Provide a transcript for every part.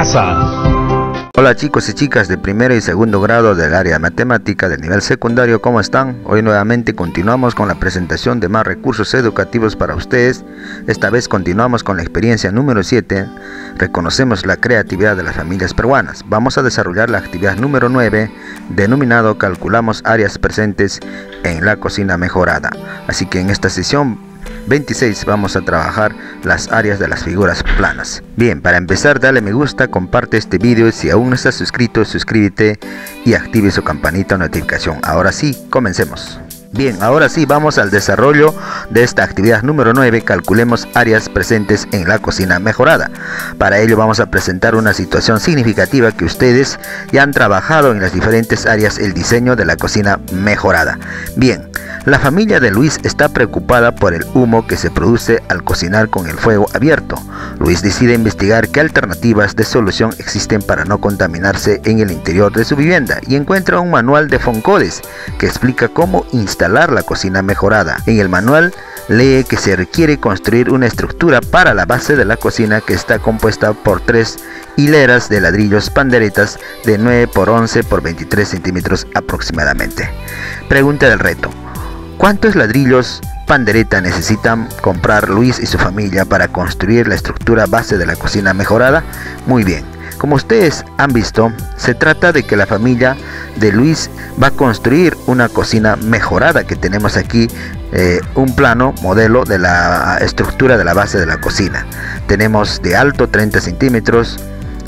casa. Hola chicos y chicas de primero y segundo grado del área de matemática del nivel secundario, ¿cómo están? Hoy nuevamente continuamos con la presentación de más recursos educativos para ustedes. Esta vez continuamos con la experiencia número 7. Reconocemos la creatividad de las familias peruanas. Vamos a desarrollar la actividad número 9, denominado Calculamos áreas presentes en la cocina mejorada. Así que en esta sesión 26 vamos a trabajar las áreas de las figuras planas. Bien, para empezar, dale me gusta, comparte este vídeo, si aún no estás suscrito, suscríbete y active su campanita de notificación. Ahora sí, comencemos. Bien, ahora sí vamos al desarrollo de esta actividad número 9, calculemos áreas presentes en la cocina mejorada. Para ello vamos a presentar una situación significativa que ustedes ya han trabajado en las diferentes áreas el diseño de la cocina mejorada. Bien, la familia de Luis está preocupada por el humo que se produce al cocinar con el fuego abierto. Luis decide investigar qué alternativas de solución existen para no contaminarse en el interior de su vivienda y encuentra un manual de Foncodes que explica cómo instalar la cocina mejorada. En el manual lee que se requiere construir una estructura para la base de la cocina que está compuesta por 3 hileras de ladrillos panderetas de 9 por 11 por 23 centímetros aproximadamente. Pregunta del reto: ¿cuántos ladrillos pandereta necesitan comprar Luis y su familia para construir la estructura base de la cocina mejorada? Muy bien, como ustedes han visto, se trata de que la familia de Luis va a construir una cocina mejorada, que tenemos aquí un plano modelo de la estructura de la base de la cocina. Tenemos de alto 30 centímetros,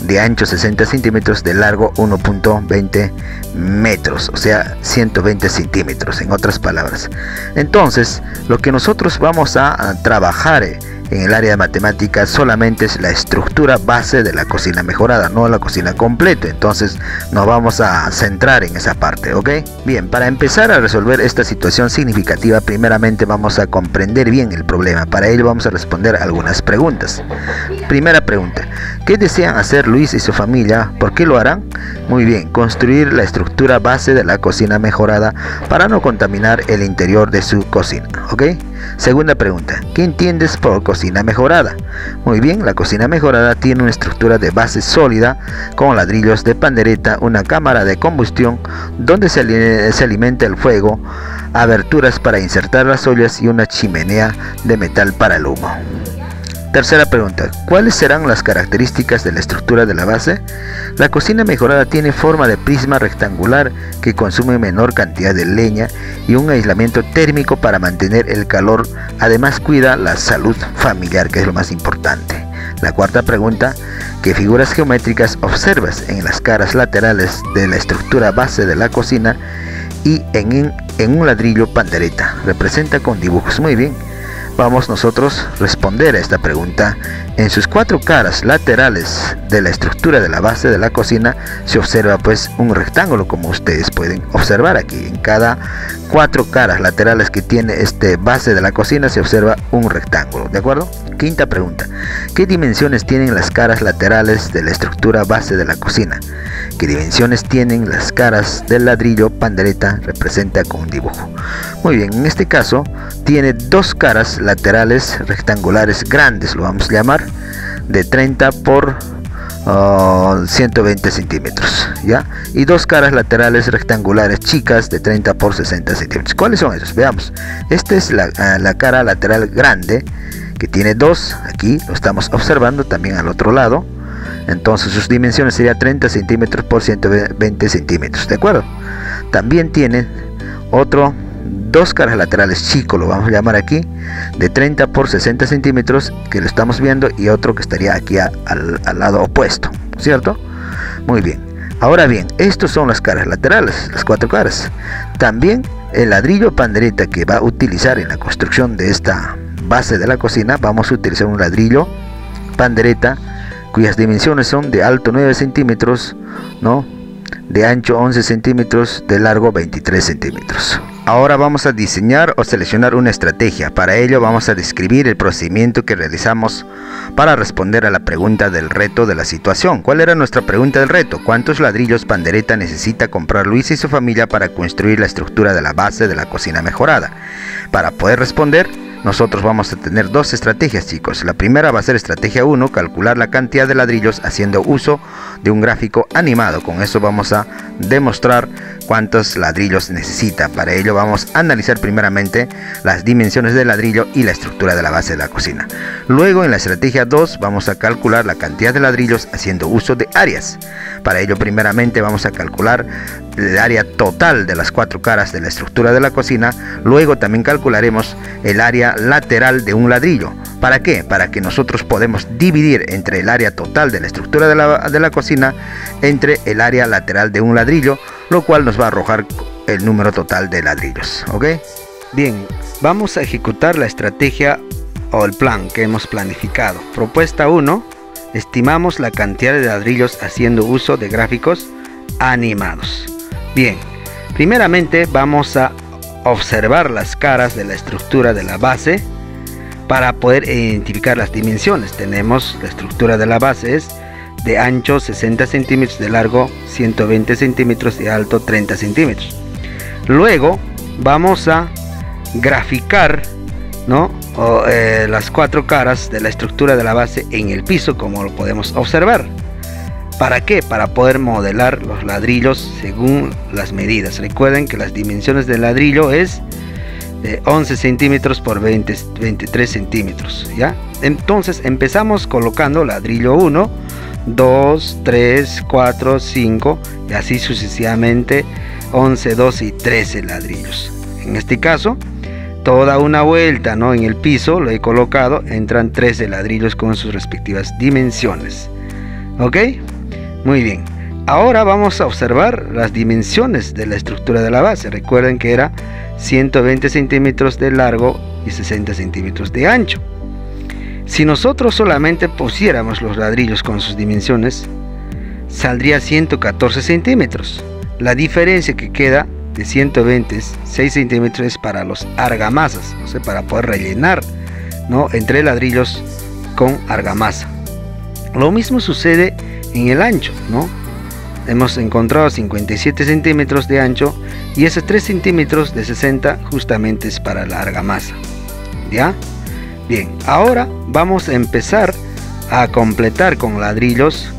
de ancho 60 centímetros, de largo 1.20 metros, o sea 120 centímetros en otras palabras. Entonces lo que nosotros vamos a trabajar en el área de matemáticas solamente es la estructura base de la cocina mejorada, no la cocina completa. Entonces nos vamos a centrar en esa parte, ¿ok? Bien, para empezar a resolver esta situación significativa, primeramente vamos a comprender bien el problema. Para ello vamos a responder algunas preguntas. Primera pregunta: ¿qué desean hacer Luis y su familia? ¿Por qué lo harán? Muy bien, construir la estructura base de la cocina mejorada para no contaminar el interior de su cocina, ¿ok? Segunda pregunta: ¿qué entiendes por cocina mejorada? Muy bien, la cocina mejorada tiene una estructura de base sólida con ladrillos de pandereta, una cámara de combustión donde se alimenta el fuego, aberturas para insertar las ollas y una chimenea de metal para el humo. Tercera pregunta: ¿cuáles serán las características de la estructura de la base? La cocina mejorada tiene forma de prisma rectangular que consume menor cantidad de leña y un aislamiento térmico para mantener el calor. Además cuida la salud familiar, que es lo más importante. La cuarta pregunta: ¿qué figuras geométricas observas en las caras laterales de la estructura base de la cocina y en un ladrillo pandereta? Representa con dibujos. Muy bien, vamos nosotros a responder a esta pregunta. En sus 4 caras laterales de la estructura de la base de la cocina se observa pues un rectángulo, como ustedes pueden observar aquí. En cada 4 caras laterales que tiene este base de la cocina se observa un rectángulo, ¿de acuerdo? Quinta pregunta: ¿qué dimensiones tienen las caras laterales de la estructura base de la cocina? ¿Qué dimensiones tienen las caras del ladrillo pandereta? Representa con un dibujo. Muy bien, en este caso tiene 2 caras laterales rectangulares grandes, lo vamos a llamar, de 30 por 120 centímetros, ¿ya? Y 2 caras laterales rectangulares chicas de 30 por 60 centímetros. ¿Cuáles son esos? Veamos. Esta es la cara lateral grande, que tiene 2, aquí lo estamos observando, también al otro lado. Entonces sus dimensiones serían 30 centímetros por 120 centímetros, ¿de acuerdo? También tiene otro 2 caras laterales chicos, lo vamos a llamar aquí, de 30 por 60 centímetros, que lo estamos viendo, y otro que estaría aquí al lado opuesto, ¿cierto? Muy bien. Ahora bien, estos son las caras laterales, las 4 caras. También el ladrillo pandereta que va a utilizar en la construcción de esta base de la cocina, vamos a utilizar un ladrillo pandereta cuyas dimensiones son de alto 9 centímetros, ¿no?, de ancho 11 centímetros, de largo 23 centímetros. Ahora vamos a diseñar o seleccionar una estrategia. Para ello vamos a describir el procedimiento que realizamos para responder a la pregunta del reto de la situación. ¿Cuál era nuestra pregunta del reto? ¿Cuántos ladrillos pandereta necesita comprar Luis y su familia para construir la estructura de la base de la cocina mejorada? Para poder responder, nosotros vamos a tener dos estrategias, chicos. La primera va a ser estrategia 1, calcular la cantidad de ladrillos haciendo uso de un gráfico animado. Con eso vamos a demostrar cuántos ladrillos necesita. Para ello vamos a analizar primeramente las dimensiones del ladrillo y la estructura de la base de la cocina. Luego, en la estrategia 2, vamos a calcular la cantidad de ladrillos haciendo uso de áreas. Para ello primeramente vamos a calcular el área total de las 4 caras de la estructura de la cocina. Luego también calcularemos el área lateral de un ladrillo. ¿Para qué? Para que nosotros podemos dividir entre el área total de la estructura de la cocina entre el área lateral de un ladrillo, lo cual nos va a arrojar el número total de ladrillos. ¿Ok? Bien, vamos a ejecutar la estrategia o el plan que hemos planificado. Propuesta 1. Estimamos la cantidad de ladrillos haciendo uso de gráficos animados. Bien, primeramente vamos a observar las caras de la estructura de la base para poder identificar las dimensiones. Tenemos la estructura de la base es de ancho 60 centímetros, de largo 120 centímetros, de alto 30 centímetros. Luego vamos a graficar, ¿no? Las 4 caras de la estructura de la base en el piso, como lo podemos observar. ¿Para qué? Para poder modelar los ladrillos según las medidas. Recuerden que las dimensiones del ladrillo es de 11 centímetros por 23 centímetros, ¿ya? Entonces empezamos colocando ladrillo 1, 2, 3, 4, 5 y así sucesivamente 11, 12 y 13 ladrillos. En este caso, toda una vuelta, ¿no? En el piso lo he colocado, entran 13 ladrillos con sus respectivas dimensiones. ¿Ok? Muy bien. Ahora vamos a observar las dimensiones de la estructura de la base. Recuerden que era 120 centímetros de largo y 60 centímetros de ancho. Si nosotros solamente pusiéramos los ladrillos con sus dimensiones, saldría 114 centímetros. La diferencia que queda de 126 centímetros es para los argamasas, o sea, para poder rellenar, ¿no? Entre ladrillos con argamasa. Lo mismo sucede en el ancho, ¿no? Hemos encontrado 57 centímetros de ancho y esos 3 centímetros de 60 justamente es para la argamasa. ¿Ya? Bien, ahora vamos a empezar a completar con ladrillos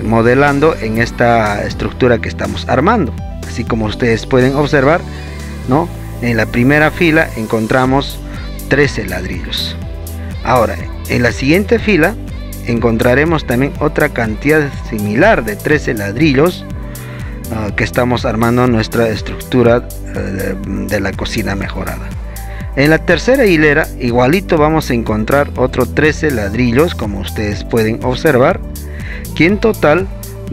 modelando en esta estructura que estamos armando. Así como ustedes pueden observar, ¿no? En la primera fila encontramos 13 ladrillos. Ahora, en la siguiente fila encontraremos también otra cantidad similar de 13 ladrillos que estamos armando nuestra estructura de la cocina mejorada. En la tercera hilera igualito vamos a encontrar otros 13 ladrillos, como ustedes pueden observar, que en total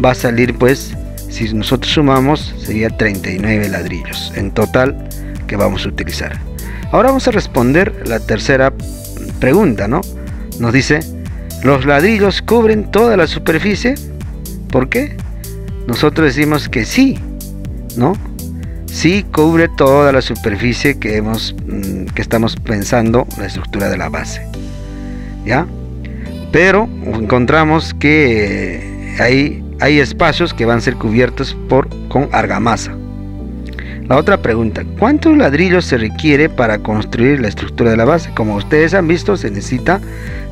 va a salir, pues, si nosotros sumamos, sería 39 ladrillos en total que vamos a utilizar. Ahora vamos a responder la tercera pregunta, ¿no? Nos dice: ¿los ladrillos cubren toda la superficie? ¿Por qué? Nosotros decimos que sí, ¿no? Sí cubre toda la superficie que estamos pensando la estructura de la base, ¿ya? Pero encontramos que hay espacios que van a ser cubiertos con argamasa. La otra pregunta: ¿cuántos ladrillos se requiere para construir la estructura de la base? Como ustedes han visto, se necesita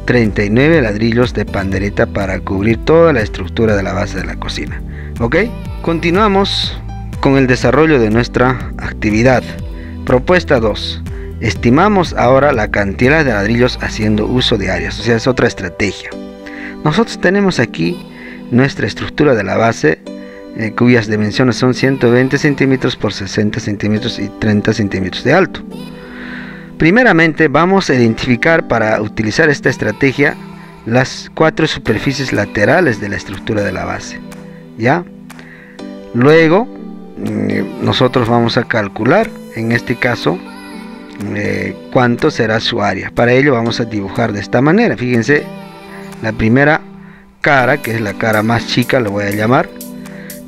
39 ladrillos de pandereta para cubrir toda la estructura de la base de la cocina. ¿Ok? Continuamos con el desarrollo de nuestra actividad. Propuesta 2. Estimamos ahora la cantidad de ladrillos haciendo uso de áreas. O sea, es otra estrategia. Nosotros tenemos aquí nuestra estructura de la base, cuyas dimensiones son 120 centímetros por 60 centímetros y 30 centímetros de alto. Primeramente vamos a identificar, para utilizar esta estrategia, las 4 superficies laterales de la estructura de la base, ¿ya? Luego nosotros vamos a calcular, en este caso, cuánto será su área. Para ello vamos a dibujar de esta manera. Fíjense, la primera cara, que es la cara más chica, lo voy a llamar,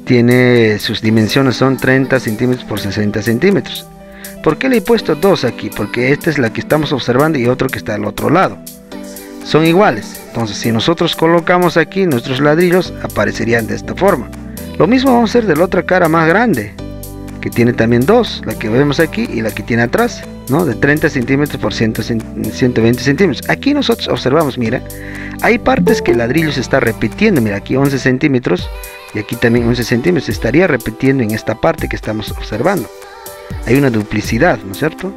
tiene sus dimensiones, son 30 centímetros por 60 centímetros. ¿Por qué le he puesto 2 aquí? Porque esta es la que estamos observando y otro que está al otro lado. Son iguales. Entonces, si nosotros colocamos aquí nuestros ladrillos, aparecerían de esta forma. Lo mismo vamos a hacer de la otra cara más grande, que tiene también 2, la que vemos aquí y la que tiene atrás. ¿no? De 30 centímetros por 120 centímetros. Aquí nosotros observamos, mira, hay partes que el ladrillo se está repitiendo. Mira, aquí 11 centímetros y aquí también 11 centímetros. Se estaría repitiendo en esta parte que estamos observando. Hay una duplicidad, ¿no es cierto?,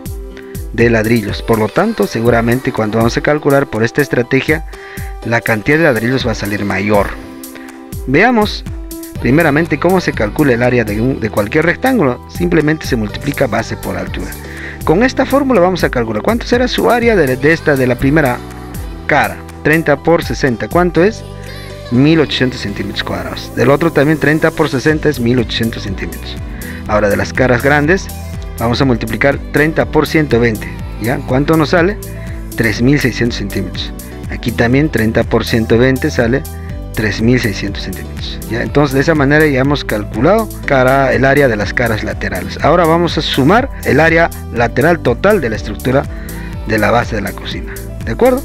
de ladrillos. Por lo tanto, seguramente cuando vamos a calcular por esta estrategia, la cantidad de ladrillos va a salir mayor. Veamos primeramente cómo se calcula el área de cualquier rectángulo. Simplemente se multiplica base por altura. Con esta fórmula vamos a calcular cuánto será su área de la primera cara. 30 por 60, ¿cuánto es? 1800 centímetros cuadrados. Del otro también 30 por 60 es 1800 centímetros. Ahora de las caras grandes vamos a multiplicar 30 por 120. ¿Ya? ¿Cuánto nos sale? 3600 centímetros. Aquí también 30 por 120 sale 3600 centímetros. ¿Ya? Entonces de esa manera ya hemos calculado el área de las caras laterales. Ahora vamos a sumar el área lateral total de la estructura de la base de la cocina. ¿De acuerdo?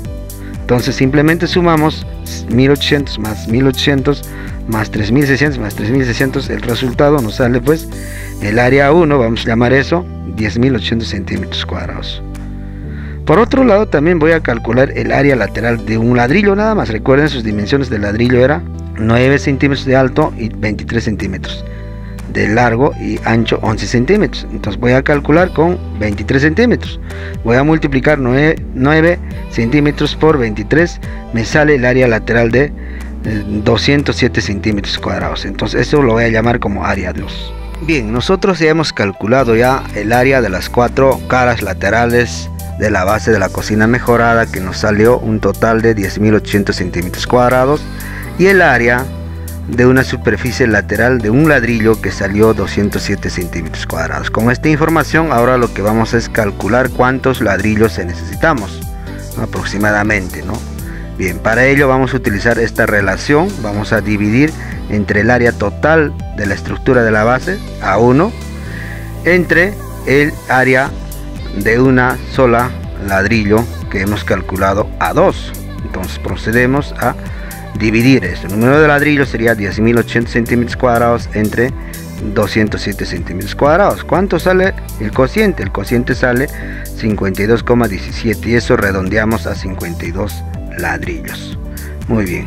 Entonces simplemente sumamos 1800 más 1800 más 3600 más 3600. El resultado nos sale pues el área 1, vamos a llamar eso 10.800 centímetros cuadrados. Por otro lado también voy a calcular el área lateral de un ladrillo nada más. Recuerden, sus dimensiones del ladrillo era 9 centímetros de alto y 23 centímetros de largo y ancho 11 centímetros. Entonces voy a calcular con 23 centímetros. Voy a multiplicar 9 centímetros por 23. Me sale el área lateral de 207 centímetros cuadrados. Entonces eso lo voy a llamar como área 2. Bien, nosotros ya hemos calculado ya el área de las 4 caras laterales de la base de la cocina mejorada, que nos salió un total de 10.800 centímetros cuadrados, y el área de una superficie lateral de un ladrillo que salió 207 centímetros cuadrados. Con esta información ahora lo que vamos a es calcular cuántos ladrillos necesitamos, ¿no?, aproximadamente, ¿no? Bien, para ello vamos a utilizar esta relación. Vamos a dividir entre el área total de la estructura de la base, A1, entre el área de una sola ladrillo que hemos calculado, A2. Entonces procedemos a dividir esto. El número de ladrillos sería 10.800 centímetros cuadrados entre 207 centímetros cuadrados. ¿Cuánto sale el cociente? El cociente sale 52,17 y eso redondeamos a 52 ladrillos. Muy bien,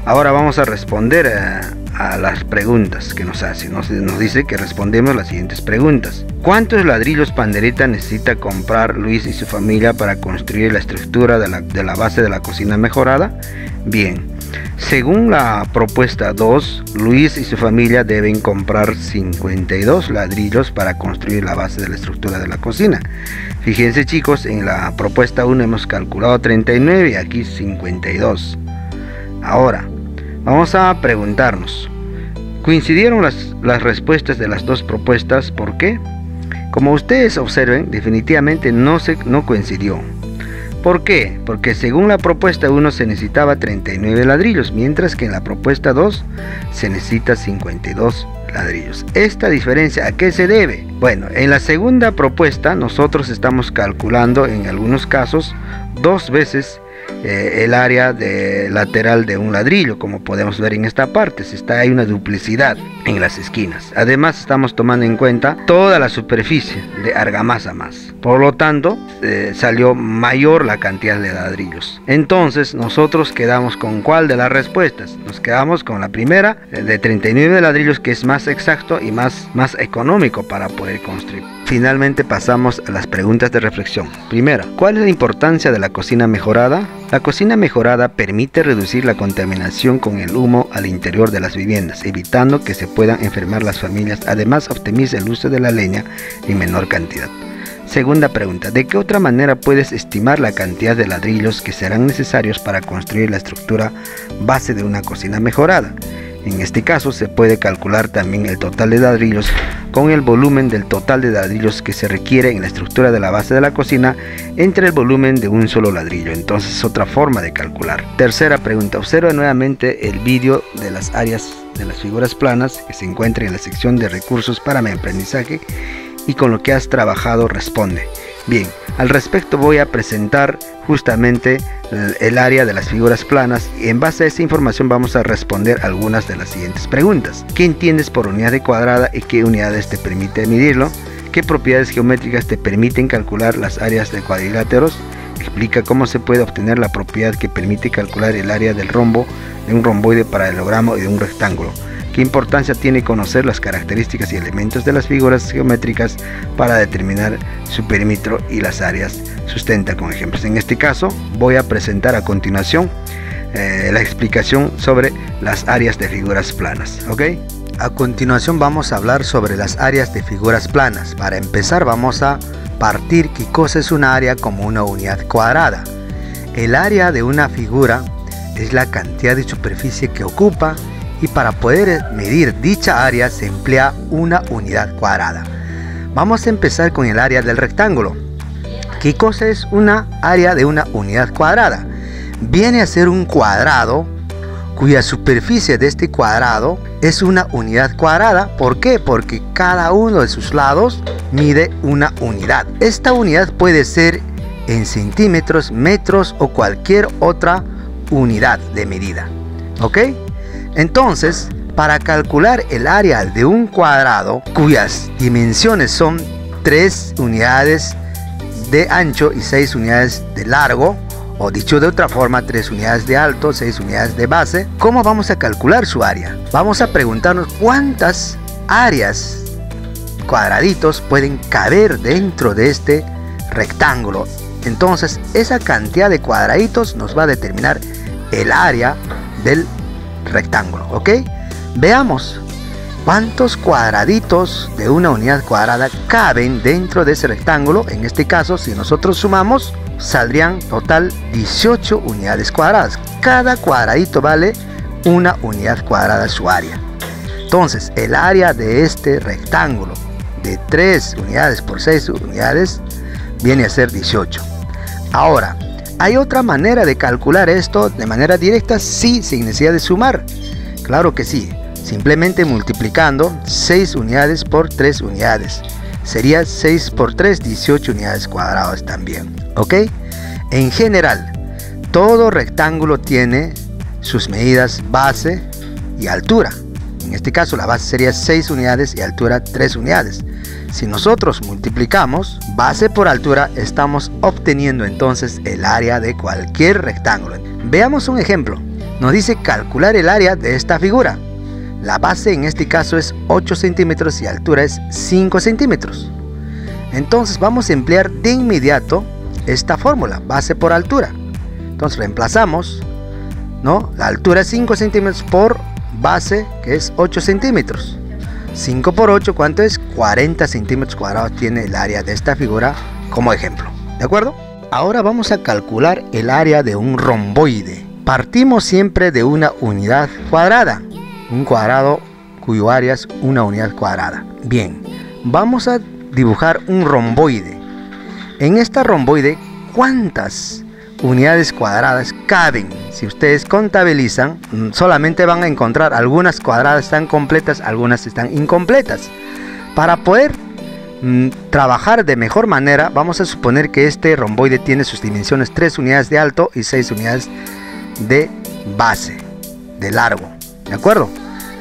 ahora vamos a responder a las preguntas que nos hacen. Nos dice que respondemos las siguientes preguntas. ¿Cuántos ladrillos pandereta necesita comprar Luis y su familia para construir la estructura de la base de la cocina mejorada? Bien, según la propuesta 2, Luis y su familia deben comprar 52 ladrillos para construir la base de la estructura de la cocina. Fíjense, chicos, en la propuesta 1 hemos calculado 39 y aquí 52. Ahora vamos a preguntarnos, ¿coincidieron las respuestas de las dos propuestas? ¿Por qué? Como ustedes observen, definitivamente no coincidió. ¿Por qué? Porque según la propuesta 1 se necesitaba 39 ladrillos, mientras que en la propuesta 2 se necesita 52 ladrillos. ¿Esta diferencia a qué se debe? Bueno, en la segunda propuesta nosotros estamos calculando en algunos casos 2 veces el área lateral de un ladrillo, como podemos ver en esta parte. Hay una duplicidad en las esquinas. Además estamos tomando en cuenta toda la superficie de argamasa más. Por lo tanto, salió mayor la cantidad de ladrillos. Entonces nosotros quedamos con ¿cuál de las respuestas? Nos quedamos con la primera, de 39 ladrillos, que es más exacto y más económico para poder construir. Finalmente pasamos a las preguntas de reflexión. Primera, ¿cuál es la importancia de la cocina mejorada? La cocina mejorada permite reducir la contaminación con el humo al interior de las viviendas, evitando que se puedan enfermar las familias. Además, optimiza el uso de la leña en menor cantidad. Segunda pregunta, ¿de qué otra manera puedes estimar la cantidad de ladrillos que serán necesarios para construir la estructura base de una cocina mejorada? En este caso se puede calcular también el total de ladrillos con el volumen del total de ladrillos que se requiere en la estructura de la base de la cocina entre el volumen de un solo ladrillo. Entonces es otra forma de calcular. Tercera pregunta, observa nuevamente el vídeo de las áreas de las figuras planas que se encuentra en la sección de recursos para mi aprendizaje y con lo que has trabajado responde. Bien, al respecto voy a presentar justamente el área de las figuras planas y en base a esta información vamos a responder algunas de las siguientes preguntas. ¿Qué entiendes por unidad de cuadrada y qué unidades te permite medirlo? ¿Qué propiedades geométricas te permiten calcular las áreas de cuadriláteros? Explica cómo se puede obtener la propiedad que permite calcular el área del rombo, de un romboide paralelogramo y de un rectángulo. ¿Qué importancia tiene conocer las características y elementos de las figuras geométricas para determinar su perímetro y las áreas? Sustenta con ejemplos. En este caso voy a presentar a continuación la explicación sobre las áreas de figuras planas, ¿ok? A continuación vamos a hablar sobre las áreas de figuras planas. Para empezar vamos a partir qué cosa es una área como una unidad cuadrada. El área de una figura es la cantidad de superficie que ocupa, y para poder medir dicha área se emplea una unidad cuadrada. Vamos a empezar con el área del rectángulo. ¿Qué cosa es una área de una unidad cuadrada? Viene a ser un cuadrado cuya superficie de este cuadrado es una unidad cuadrada. ¿Por qué? Porque cada uno de sus lados mide una unidad. Esta unidad puede ser en centímetros, metros o cualquier otra unidad de medida, ¿ok? Entonces, para calcular el área de un cuadrado cuyas dimensiones son 3 unidades de ancho y 6 unidades de largo, o dicho de otra forma, 3 unidades de alto, 6 unidades de base, ¿cómo vamos a calcular su área? Vamos a preguntarnos cuántas áreas, cuadraditos, pueden caber dentro de este rectángulo. Entonces, esa cantidad de cuadraditos nos va a determinar el área del rectángulo, ¿ok? Veamos cuántos cuadraditos de una unidad cuadrada caben dentro de ese rectángulo. En este caso, si nosotros sumamos, saldrían total 18 unidades cuadradas. Cada cuadradito vale una unidad cuadrada su área. Entonces, el área de este rectángulo de 3 unidades por 6 unidades viene a ser 18. Ahora, ¿hay otra manera de calcular esto de manera directa? Sí, sin necesidad de sumar. Claro que sí. Simplemente multiplicando 6 unidades por 3 unidades. Sería 6 por 3, 18 unidades cuadradas también. ¿Ok? En general, todo rectángulo tiene sus medidas base y altura. En este caso, la base sería 6 unidades y altura 3 unidades. Si nosotros multiplicamos base por altura, estamos obteniendo entonces el área de cualquier rectángulo. Veamos un ejemplo. Nos dice calcular el área de esta figura. La base en este caso es 8 centímetros y altura es 5 centímetros. Entonces vamos a emplear de inmediato esta fórmula, base por altura. Entonces reemplazamos, ¿no? La altura es 5 centímetros por base, que es 8 centímetros. 5 por 8, ¿cuánto es? 40 centímetros cuadrados tiene el área de esta figura como ejemplo. ¿De acuerdo? Ahora vamos a calcular el área de un romboide. Partimos siempre de una unidad cuadrada. Un cuadrado cuyo área es una unidad cuadrada. Bien, vamos a dibujar un romboide. En esta romboide, ¿cuántas unidades cuadradas caben? Si ustedes contabilizan, solamente van a encontrar algunas cuadradas están completas, algunas están incompletas. Para poder trabajar de mejor manera, vamos a suponer que este romboide tiene sus dimensiones 3 unidades de alto y 6 unidades de base, de largo. ¿De acuerdo?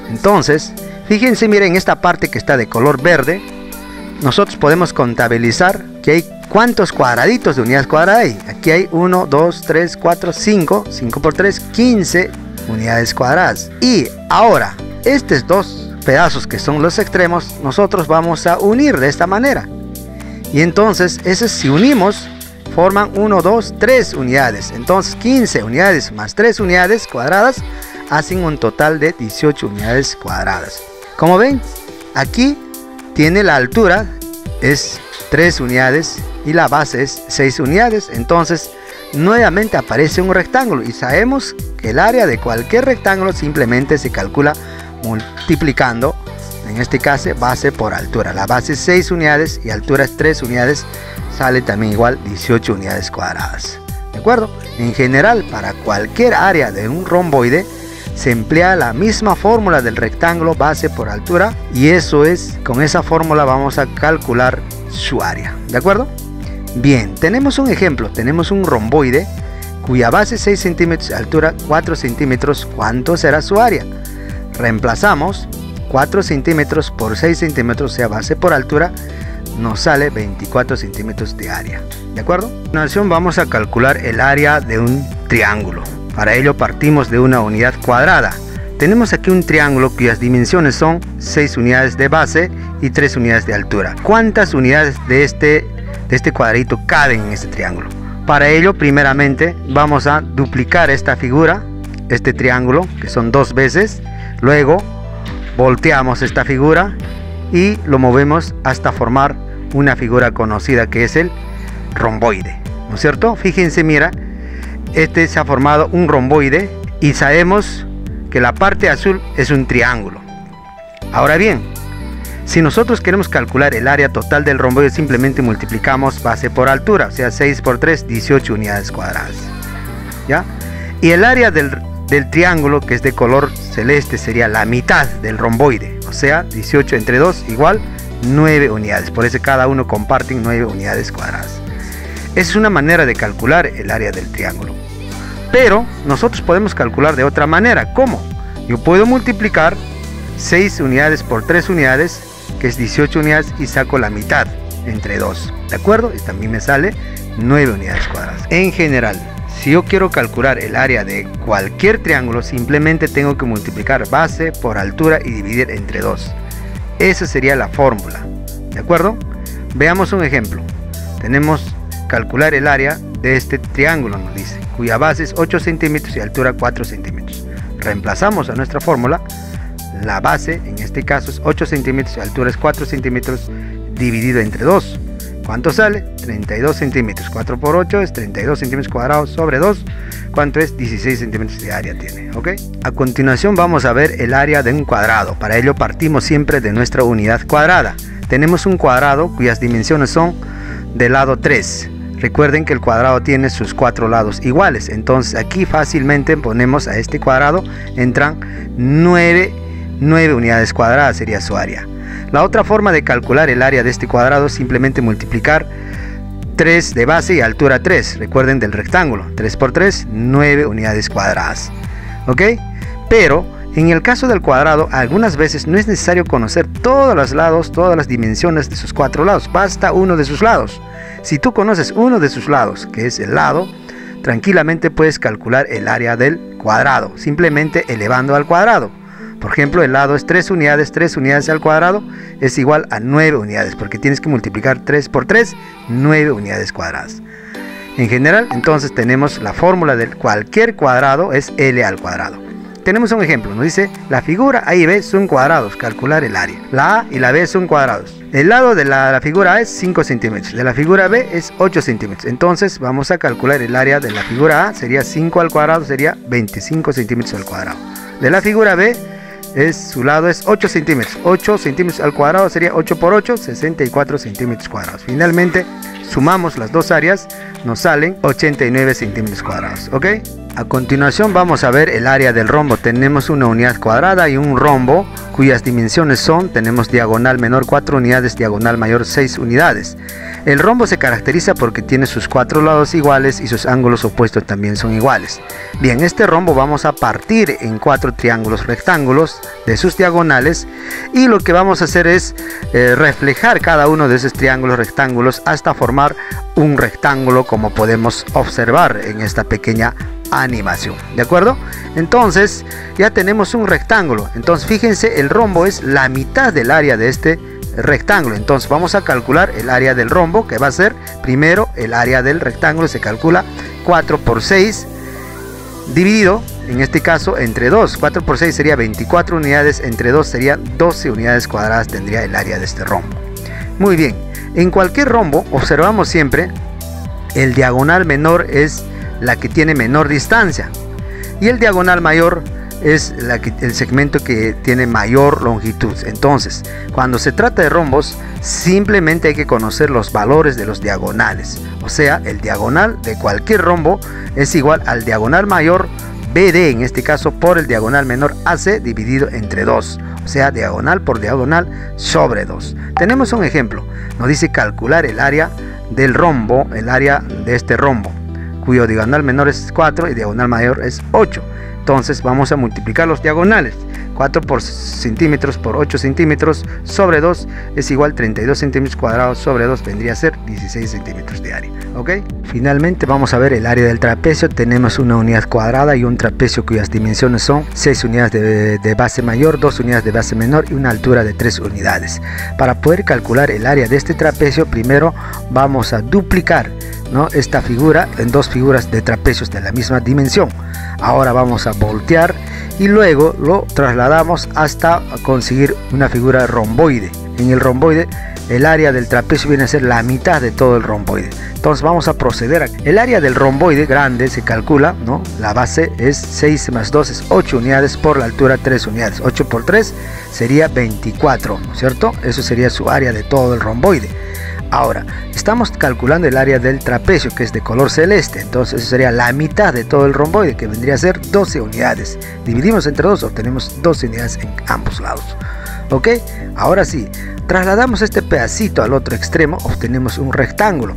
Entonces, fíjense, miren esta parte que está de color verde. Nosotros podemos contabilizar que hay cuántos cuadraditos de unidades cuadradas hay. Aquí hay 1, 2, 3, 4, 5. 5 por 3, 15 unidades cuadradas. Y ahora, estos dos pedazos que son los extremos, nosotros vamos a unir de esta manera. Y entonces, esos si unimos, forman 1, 2, 3 unidades. Entonces, 15 unidades más 3 unidades cuadradas hacen un total de 18 unidades cuadradas. Como ven, aquí tiene la altura es 3 unidades y la base es 6 unidades. Entonces nuevamente aparece un rectángulo y sabemos que el área de cualquier rectángulo simplemente se calcula multiplicando, en este caso, base por altura. La base es 6 unidades y altura es 3 unidades, sale también igual 18 unidades cuadradas. ¿De acuerdo? En general, para cualquier área de un romboide se emplea la misma fórmula del rectángulo, base por altura, y eso es, con esa fórmula vamos a calcular su área. ¿De acuerdo? Bien, tenemos un ejemplo. Tenemos un romboide cuya base es 6 centímetros y altura 4 centímetros. ¿Cuánto será su área? Reemplazamos 4 centímetros por 6 centímetros, o sea, base por altura, nos sale 24 centímetros de área. ¿De acuerdo? A continuación vamos a calcular el área de un triángulo. Para ello partimos de una unidad cuadrada. Tenemos aquí un triángulo cuyas dimensiones son 6 unidades de base y 3 unidades de altura. ¿Cuántas unidades de este cuadradito caben en este triángulo? Para ello, primeramente vamos a duplicar esta figura, este triángulo, que son 2 veces. Luego volteamos esta figura y lo movemos hasta formar una figura conocida que es el romboide, ¿no es cierto? Fíjense, mira, este se ha formado un romboide y sabemos que la parte azul es un triángulo. Ahora bien, si nosotros queremos calcular el área total del romboide, simplemente multiplicamos base por altura, o sea 6 por 3, 18 unidades cuadradas, ¿ya? Y el área del triángulo, que es de color celeste, sería la mitad del romboide, o sea 18 entre 2 igual 9 unidades, por eso cada uno comparten 9 unidades cuadradas. Esa es una manera de calcular el área del triángulo. Pero nosotros podemos calcular de otra manera. ¿Cómo? Yo puedo multiplicar 6 unidades por 3 unidades, que es 18 unidades, y saco la mitad entre 2. ¿De acuerdo? Y también me sale 9 unidades cuadradas. En general, si yo quiero calcular el área de cualquier triángulo, simplemente tengo que multiplicar base por altura y dividir entre 2. Esa sería la fórmula. ¿De acuerdo? Veamos un ejemplo. Tenemos calcular el área de este triángulo, nos dice, cuya base es 8 centímetros y altura 4 centímetros. Reemplazamos a nuestra fórmula. La base en este caso es 8 centímetros y altura es 4 centímetros dividido entre 2. ¿Cuánto sale? 32 centímetros. 4 por 8 es 32 centímetros cuadrados sobre 2. ¿Cuánto es? 16 centímetros de área tiene. ¿Ok? A continuación vamos a ver el área de un cuadrado. Para ello partimos siempre de nuestra unidad cuadrada. Tenemos un cuadrado cuyas dimensiones son de lado 3. Recuerden que el cuadrado tiene sus 4 lados iguales. Entonces aquí fácilmente ponemos a este cuadrado. Entran 9 unidades cuadradas sería su área. La otra forma de calcular el área de este cuadrado es simplemente multiplicar 3 de base y altura 3. Recuerden del rectángulo. 3 por 3, 9 unidades cuadradas. ¿Ok? Pero en el caso del cuadrado, algunas veces no es necesario conocer todos los lados, todas las dimensiones de sus 4 lados. Basta uno de sus lados. Si tú conoces uno de sus lados, que es el lado, tranquilamente puedes calcular el área del cuadrado, simplemente elevando al cuadrado. Por ejemplo, el lado es 3 unidades al cuadrado es igual a 9 unidades, porque tienes que multiplicar 3 por 3, 9 unidades cuadradas. En general, entonces tenemos la fórmula de cualquier cuadrado es L al cuadrado. Tenemos un ejemplo, nos dice, la figura A y B son cuadrados, calcular el área. La A y la B son cuadrados. El lado de la figura A es 5 centímetros, de la figura B es 8 centímetros. Entonces vamos a calcular el área de la figura A, sería 5 al cuadrado, sería 25 centímetros al cuadrado. De la figura B, su lado es 8 centímetros. 8 centímetros al cuadrado sería 8 por 8, 64 centímetros cuadrados. Finalmente, sumamos las dos áreas, nos salen 89 centímetros cuadrados. ¿Ok? A continuación vamos a ver el área del rombo. Tenemos una unidad cuadrada y un rombo cuyas dimensiones son, tenemos diagonal menor 4 unidades, diagonal mayor 6 unidades. El rombo se caracteriza porque tiene sus 4 lados iguales y sus ángulos opuestos también son iguales. Bien, este rombo vamos a partir en 4 triángulos rectángulos de sus diagonales y lo que vamos a hacer es reflejar cada uno de esos triángulos rectángulos hasta formar un rectángulo, como podemos observar en esta pequeña animación. ¿De acuerdo? Entonces ya tenemos un rectángulo. Entonces fíjense, el rombo es la mitad del área de este rectángulo. Entonces vamos a calcular el área del rombo, que va a ser primero el área del rectángulo. Se calcula 4 por 6 dividido en este caso entre 2. 4 por 6 sería 24 unidades, entre 2 sería 12 unidades cuadradas tendría el área de este rombo. Muy bien, en cualquier rombo observamos siempre el diagonal menor es la que tiene menor distancia y el diagonal mayor es el segmento que tiene mayor longitud. Entonces, cuando se trata de rombos, simplemente hay que conocer los valores de los diagonales. O sea, el diagonal de cualquier rombo es igual al diagonal mayor BD, en este caso, por el diagonal menor AC dividido entre 2. O sea, diagonal por diagonal sobre 2. Tenemos un ejemplo. Nos dice calcular el área del rombo, el área de este rombo, cuyo diagonal menor es 4 y diagonal mayor es 8. Entonces vamos a multiplicar los diagonales. 4 centímetros por 8 centímetros sobre 2 es igual 32 centímetros cuadrados sobre 2 vendría a ser 16 centímetros de área. ¿Ok? Finalmente vamos a ver el área del trapecio. Tenemos una unidad cuadrada y un trapecio cuyas dimensiones son 6 unidades de base mayor, 2 unidades de base menor y una altura de 3 unidades. Para poder calcular el área de este trapecio, primero vamos a duplicar, ¿no?, esta figura en dos figuras de trapecios de la misma dimensión. Ahora vamos a voltear y luego lo trasladamos hasta conseguir una figura romboide. En el romboide el área del trapecio viene a ser la mitad de todo el romboide. Entonces vamos a proceder. El área del romboide grande se calcula, ¿no? La base es 6 más 2 es 8 unidades por la altura 3 unidades. 8 por 3 sería 24, ¿no es cierto? Eso sería su área de todo el romboide. Ahora, estamos calculando el área del trapecio, que es de color celeste. Entonces eso sería la mitad de todo el romboide, que vendría a ser 12 unidades. Dividimos entre 2, obtenemos 12 unidades en ambos lados. ¿Ok? Ahora sí, trasladamos este pedacito al otro extremo, obtenemos un rectángulo.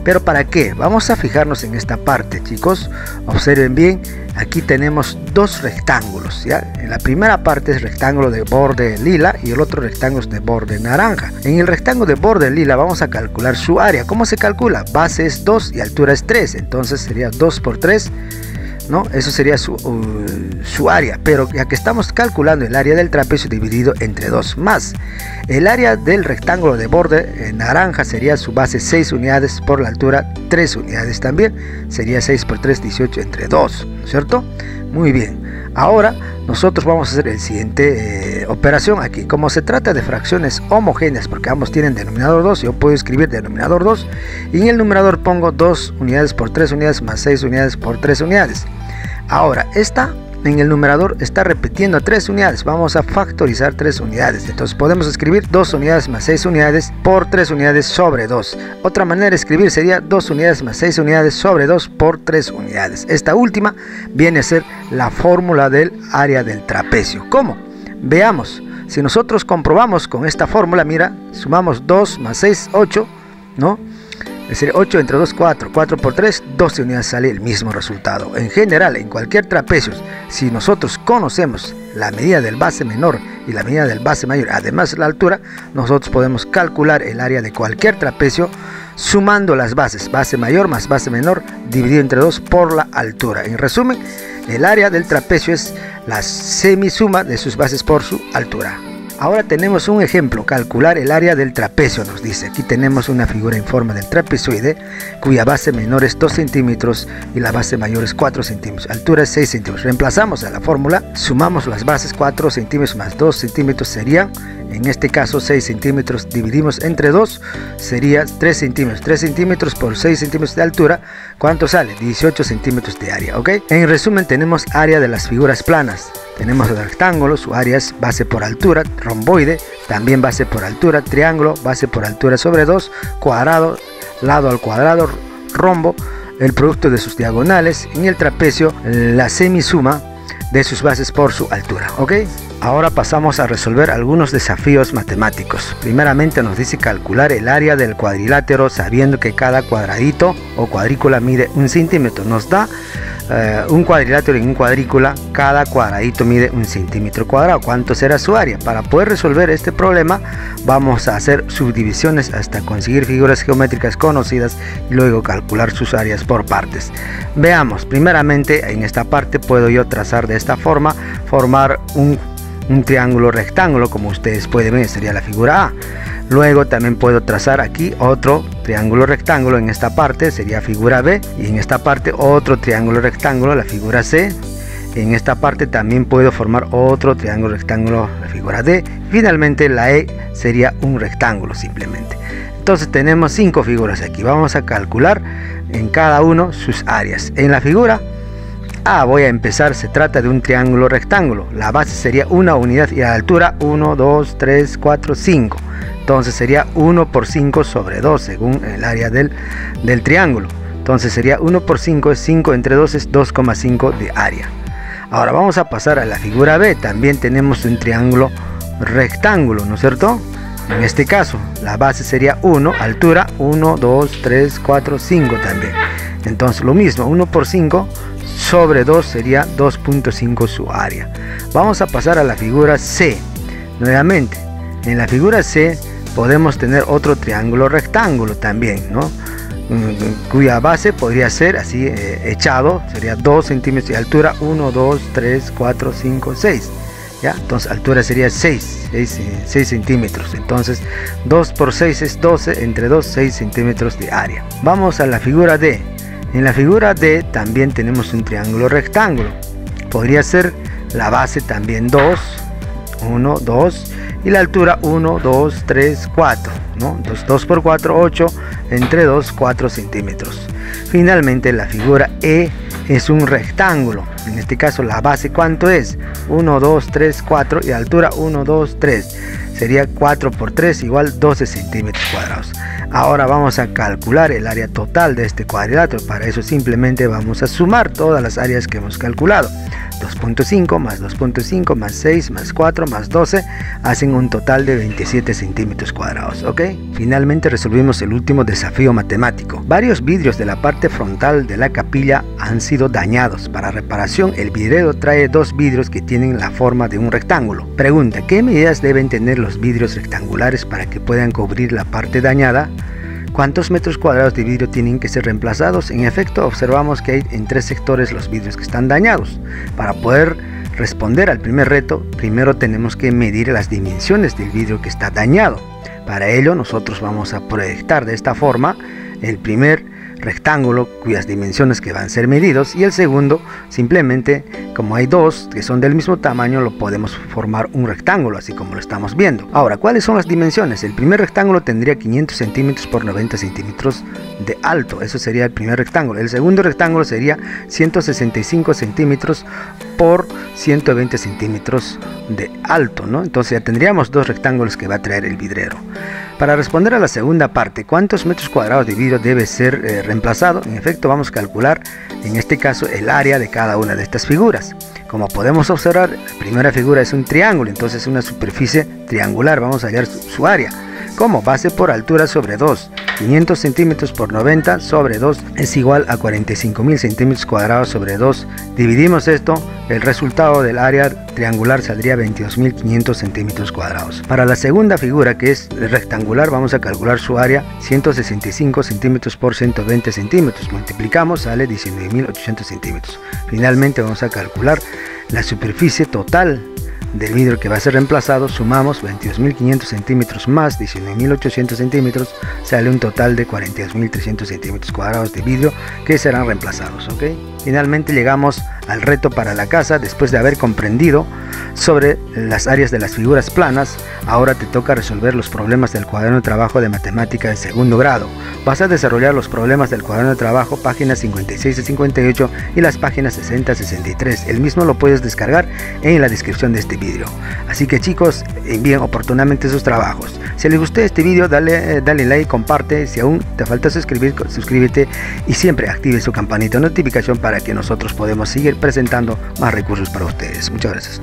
¿Pero para qué? Vamos a fijarnos en esta parte, chicos. Observen bien, aquí tenemos dos rectángulos, ¿ya? En la primera parte es rectángulo de borde lila y el otro rectángulo es de borde naranja. En el rectángulo de borde lila vamos a calcular su área. ¿Cómo se calcula? Base es 2 y altura es 3, entonces sería 2 por 3, ¿no? Eso sería su área. Pero ya que estamos calculando el área del trapecio dividido entre 2 más el área del rectángulo de borde naranja, sería su base 6 unidades por la altura 3 unidades también, sería 6 por 3, 18 entre 2, ¿no es cierto? Muy bien. Ahora nosotros vamos a hacer el siguiente operación aquí. Como se trata de fracciones homogéneas, porque ambos tienen denominador 2, yo puedo escribir denominador 2 y en el numerador pongo 2 unidades por 3 unidades más 6 unidades por 3 unidades. Ahora esta en el numerador está repitiendo 3 unidades, vamos a factorizar 3 unidades, entonces podemos escribir 2 unidades más 6 unidades por 3 unidades sobre 2. Otra manera de escribir sería 2 unidades más 6 unidades sobre 2 por 3 unidades. Esta última viene a ser la fórmula del área del trapecio. ¿Cómo? Veamos. Si nosotros comprobamos con esta fórmula, mira, sumamos 2 más 6, 8, ¿no? Es decir, 8 entre 2, 4, 4 por 3, 12 unidades, sale el mismo resultado. En general, en cualquier trapecio, si nosotros conocemos la medida del base menor y la medida del base mayor, además la altura, nosotros podemos calcular el área de cualquier trapecio sumando las bases, base mayor más base menor, dividido entre 2 por la altura. En resumen, el área del trapecio es la semisuma de sus bases por su altura. Ahora tenemos un ejemplo, calcular el área del trapecio, nos dice. Aquí tenemos una figura en forma del trapezoide, cuya base menor es 2 centímetros y la base mayor es 4 centímetros, altura es 6 centímetros. Reemplazamos a la fórmula, sumamos las bases, 4 centímetros más 2 centímetros serían, en este caso 6 centímetros, dividimos entre 2, sería 3 centímetros. 3 centímetros por 6 centímetros de altura, ¿cuánto sale? 18 centímetros de área, ¿ok? En resumen, tenemos área de las figuras planas. Tenemos el rectángulo, su área es base por altura, romboide, también base por altura, triángulo, base por altura sobre 2, cuadrado, lado al cuadrado, rombo, el producto de sus diagonales, en el trapecio, la semisuma de sus bases por su altura, ¿ok? Ahora pasamos a resolver algunos desafíos matemáticos. Primeramente nos dice calcular el área del cuadrilátero sabiendo que cada cuadradito o cuadrícula mide 1 centímetro. Nos da un cuadrilátero en un cuadrícula, cada cuadradito mide 1 centímetro cuadrado. ¿Cuánto será su área? Para poder resolver este problema vamos a hacer subdivisiones hasta conseguir figuras geométricas conocidas y luego calcular sus áreas por partes. Veamos, primeramente en esta parte puedo yo trazar de esta forma, formar un triángulo rectángulo, como ustedes pueden ver, sería la figura A. Luego también puedo trazar aquí otro triángulo rectángulo, en esta parte sería figura B, y en esta parte otro triángulo rectángulo, la figura C. En esta parte también puedo formar otro triángulo rectángulo, la figura D. Finalmente la E sería un rectángulo simplemente. Entonces tenemos 5 figuras aquí. Vamos a calcular en cada uno sus áreas. En la figura A voy a empezar, se trata de un triángulo rectángulo. La base sería una unidad y la altura 1, 2, 3, 4, 5. Entonces sería 1 por 5 sobre 2 según el área del triángulo. Entonces sería 1 por 5 es 5 entre 2 es 2,5 de área. Ahora vamos a pasar a la figura B. También tenemos un triángulo rectángulo, ¿no es cierto? En este caso, la base sería 1, altura 1, 2, 3, 4, 5 también. Entonces lo mismo, 1 por 5 sobre 2 sería 2.5 su área. Vamos a pasar a la figura C. Nuevamente, en la figura C podemos tener otro triángulo rectángulo también, ¿no? Cuya base podría ser así echado, sería 2 centímetros de altura, 1, 2, 3, 4, 5, 6. ¿Ya? Entonces altura sería 6 centímetros. Entonces 2 por 6 es 12, entre 2, 6 centímetros de área. Vamos a la figura D. En la figura D también tenemos un triángulo rectángulo. Podría ser la base también 2, 1, 2 y la altura 1, 2, 3, 4, ¿no? 2 por 4, 8, entre 2, 4 centímetros. Finalmente la figura E es un rectángulo. En este caso la base ¿cuánto es? 1, 2, 3, 4 y la altura 1, 2, 3. Sería 4 por 3 igual 12 centímetros cuadrados. Ahora vamos a calcular el área total de este cuadrilátero. Para eso simplemente vamos a sumar todas las áreas que hemos calculado. 2.5 más 2.5 más 6 más 4 más 12 hacen un total de 27 centímetros cuadrados. ¿Ok? Finalmente resolvimos el último desafío matemático. Varios vidrios de la parte frontal de la capilla han sido dañados. Para reparación, el vidriero trae 2 vidrios que tienen la forma de un rectángulo. Pregunta: ¿qué medidas deben tener los vidrios rectangulares para que puedan cubrir la parte dañada? ¿Cuántos metros cuadrados de vidrio tienen que ser reemplazados? En efecto, observamos que hay en 3 sectores los vidrios que están dañados. Para poder responder al primer reto, primero tenemos que medir las dimensiones del vidrio que está dañado. Para ello, nosotros vamos a proyectar de esta forma el primer rectángulo cuyas dimensiones que van a ser medidos, y el segundo simplemente, como hay 2 que son del mismo tamaño, lo podemos formar un rectángulo así como lo estamos viendo. Ahora, ¿cuáles son las dimensiones? El primer rectángulo tendría 500 centímetros por 90 centímetros de alto. Eso sería el primer rectángulo. El segundo rectángulo sería 165 centímetros por 120 centímetros de alto, ¿no? Entonces ya tendríamos 2 rectángulos que va a traer el vidriero. Para responder a la segunda parte, ¿cuántos metros cuadrados de vidrio debe ser reemplazado? En efecto, vamos a calcular en este caso el área de cada una de estas figuras. Como podemos observar, la primera figura es un triángulo, entonces es una superficie triangular. Vamos a hallar su área. ¿Cómo? Base por altura sobre 2. 500 centímetros por 90 sobre 2 es igual a 45.000 centímetros cuadrados sobre 2. Dividimos esto, el resultado del área triangular saldría 22.500 centímetros cuadrados. Para la segunda figura, que es rectangular, vamos a calcular su área: 165 centímetros por 120 centímetros. Multiplicamos, sale 19.800 centímetros. Finalmente vamos a calcular la superficie total del vidrio que va a ser reemplazado. Sumamos 22.500 centímetros más 19.800 centímetros, sale un total de 42.300 centímetros cuadrados de vidrio que serán reemplazados. ¿Ok? Finalmente llegamos al reto para la casa. Después de haber comprendido sobre las áreas de las figuras planas, ahora te toca resolver los problemas del cuaderno de trabajo de matemática de segundo grado. Vas a desarrollar los problemas del cuaderno de trabajo páginas 56 a 58 y las páginas 60 a 63. El mismo lo puedes descargar en la descripción de este vídeo. Así que chicos, envíen oportunamente sus trabajos. Si les gustó este vídeo, dale like, comparte. Si aún te falta suscríbete y siempre active su campanita de notificación para que nosotros podamos seguir presentando más recursos para ustedes. Muchas gracias.